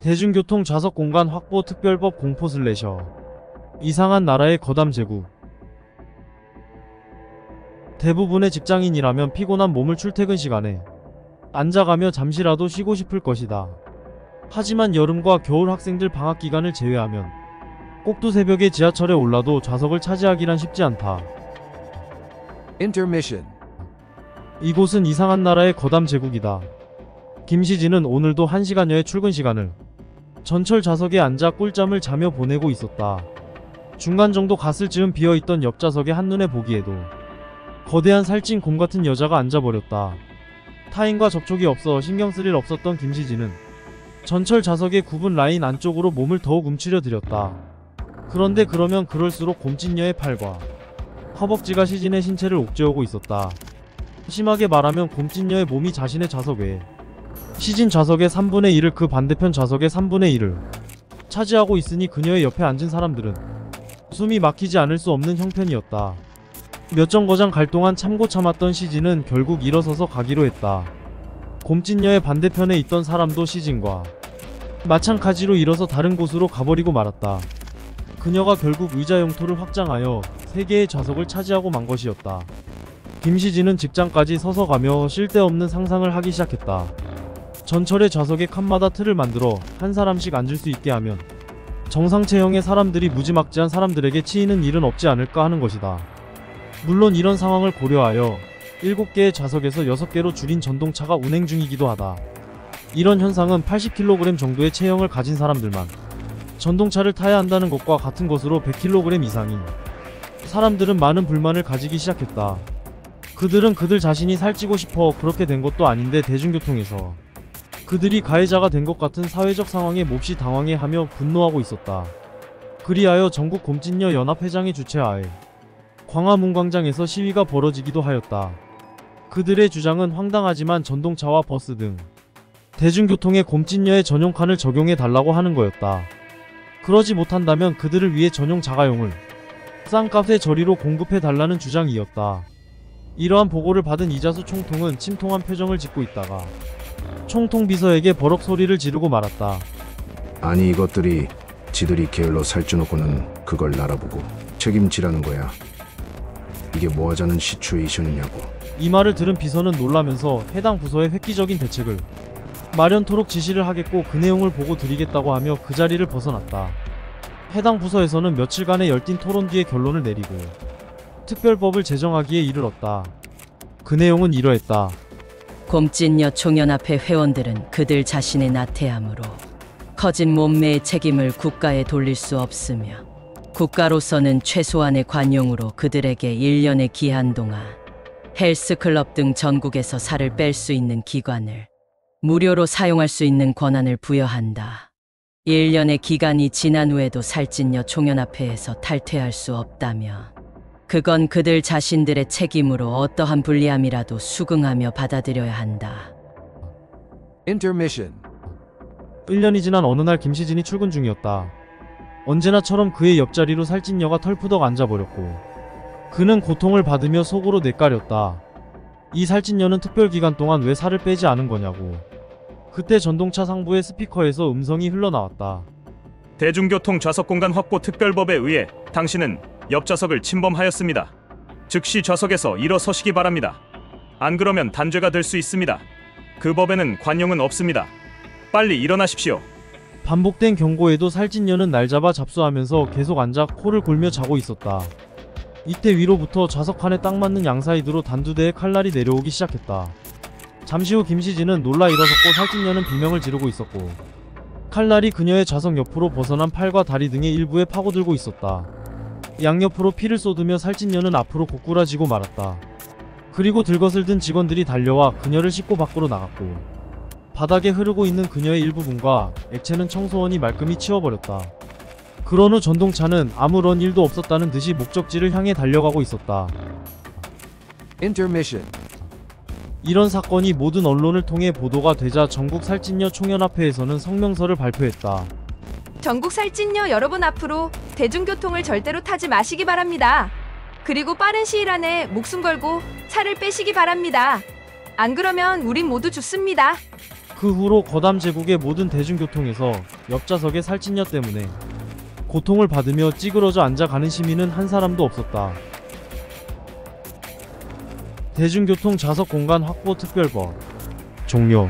대중교통 좌석 공간 확보 특별법 공포 슬래셔. 이상한 나라의 거담 제국. 대부분의 직장인이라면 피곤한 몸을 출퇴근 시간에 앉아가며 잠시라도 쉬고 싶을 것이다. 하지만 여름과 겨울 학생들 방학 기간을 제외하면 꼭두 새벽에 지하철에 올라도 좌석을 차지하기란 쉽지 않다. Intermission. 이곳은 이상한 나라의 거담 제국이다. 김시진은 오늘도 1시간여의 출근 시간을 전철 좌석에 앉아 꿀잠을 자며 보내고 있었다. 중간 정도 갔을 즈음 비어있던 옆좌석에 한눈에 보기에도 거대한 살찐 곰 같은 여자가 앉아버렸다. 타인과 접촉이 없어 신경 쓸 일 없었던 김시진은 전철 좌석의 굽은 라인 안쪽으로 몸을 더욱 움츠려 들였다. 그런데 그러면 그럴수록 곰찐녀의 팔과 허벅지가 시진의 신체를 옥죄어오고 있었다. 심하게 말하면 곰찐녀의 몸이 자신의 좌석 외에 시진 좌석의 3분의 1을 그 반대편 좌석의 3분의 1을 차지하고 있으니 그녀의 옆에 앉은 사람들은 숨이 막히지 않을 수 없는 형편이었다. 몇 정거장 갈 동안 참고 참았던 시진은 결국 일어서서 가기로 했다. 곰찐녀의 반대편에 있던 사람도 시진과 마찬가지로 일어서 다른 곳으로 가버리고 말았다. 그녀가 결국 의자 영토를 확장하여 3개의 좌석을 차지하고 만 것이었다. 김시진은 직장까지 서서 가며 쓸데없는 상상을 하기 시작했다. 전철의 좌석의 칸마다 틀을 만들어 한 사람씩 앉을 수 있게 하면 정상 체형의 사람들이 무지막지한 사람들에게 치이는 일은 없지 않을까 하는 것이다. 물론 이런 상황을 고려하여 7개의 좌석에서 6개로 줄인 전동차가 운행 중이기도 하다. 이런 현상은 80kg 정도의 체형을 가진 사람들만 전동차를 타야 한다는 것과 같은 것으로 100kg 이상인 사람들은 많은 불만을 가지기 시작했다. 그들은 그들 자신이 살찌고 싶어 그렇게 된 것도 아닌데 대중교통에서 그들이 가해자가 된 것 같은 사회적 상황에 몹시 당황해하며 분노하고 있었다. 그리하여 전국 곰찐녀 연합회장의 주최하에 광화문광장에서 시위가 벌어지기도 하였다. 그들의 주장은 황당하지만 전동차와 버스 등 대중교통에 곰찐녀의 전용 칸을 적용해 달라고 하는 거였다. 그러지 못한다면 그들을 위해 전용 자가용을 싼 값에 저리로 공급해 달라는 주장이었다. 이러한 보고를 받은 이자수 총통은 침통한 표정을 짓고 있다가 총통 비서에게 버럭 소리를 지르고 말았다. 아니 이것들이 지들이 게을러 살쪄놓고는 그걸 날아보고 책임지라는 거야. 이게 뭐하자는 시츄에이션이냐고. 이 말을 들은 비서는 놀라면서 해당 부서에 획기적인 대책을 마련토록 지시를 하겠고 그 내용을 보고 드리겠다고 하며 그 자리를 벗어났다. 해당 부서에서는 며칠간의 열띤 토론 뒤에 결론을 내리고 특별법을 제정하기에 이르렀다. 그 내용은 이러했다. 곰찐녀 총연합회 회원들은 그들 자신의 나태함으로 커진 몸매의 책임을 국가에 돌릴 수 없으며 국가로서는 최소한의 관용으로 그들에게 1년의 기한 동안 헬스클럽 등 전국에서 살을 뺄 수 있는 기관을 무료로 사용할 수 있는 권한을 부여한다. 1년의 기간이 지난 후에도 살찐녀 총연합회에서 탈퇴할 수 없다면 그건 그들 자신들의 책임으로 어떠한 불리함이라도 수긍하며 받아들여야 한다. Intermission. 1년이 지난 어느 날 김시진이 출근 중이었다. 언제나처럼 그의 옆자리로 살찐녀가 털푸덕 앉아버렸고 그는 고통을 받으며 속으로 내까렸다. 이 살찐녀는 특별기간 동안 왜 살을 빼지 않은 거냐고. 그때 전동차 상부의 스피커에서 음성이 흘러나왔다. 대중교통 좌석 공간 확보 특별법에 의해 당신은 옆좌석을 침범하였습니다. 즉시 좌석에서 일어서시기 바랍니다. 안 그러면 단죄가 될 수 있습니다. 그 법에는 관용은 없습니다. 빨리 일어나십시오. 반복된 경고에도 살찐녀는 날 잡아 잡수하면서 계속 앉아 코를 골며 자고 있었다. 이때 위로부터 좌석칸에 딱 맞는 양사이드로 단두대에 칼날이 내려오기 시작했다. 잠시 후 김시진은 놀라 일어섰고 살찐녀는 비명을 지르고 있었고 칼날이 그녀의 좌석 옆으로 벗어난 팔과 다리 등의 일부에 파고들고 있었다. 양옆으로 피를 쏟으며 살찐녀는 앞으로 고꾸라지고 말았다. 그리고 들것을 든 직원들이 달려와 그녀를 싣고 밖으로 나갔고 바닥에 흐르고 있는 그녀의 일부분과 액체는 청소원이 말끔히 치워버렸다. 그런 후 전동차는 아무런 일도 없었다는 듯이 목적지를 향해 달려가고 있었다. Intermission. 이런 사건이 모든 언론을 통해 보도가 되자 전국 살찐녀 총연합회에서는 성명서를 발표했다. 전국 살찐녀 여러분 앞으로 대중교통을 절대로 타지 마시기 바랍니다. 그리고 빠른 시일 안에 목숨 걸고 살을 빼시기 바랍니다. 안 그러면 우린 모두 죽습니다. 그 후로 거담 제국의 모든 대중교통에서 옆좌석의 살찐녀 때문에 고통을 받으며 찌그러져 앉아가는 시민은 한 사람도 없었다. 대중교통 좌석 공간 확보 특별법 종료.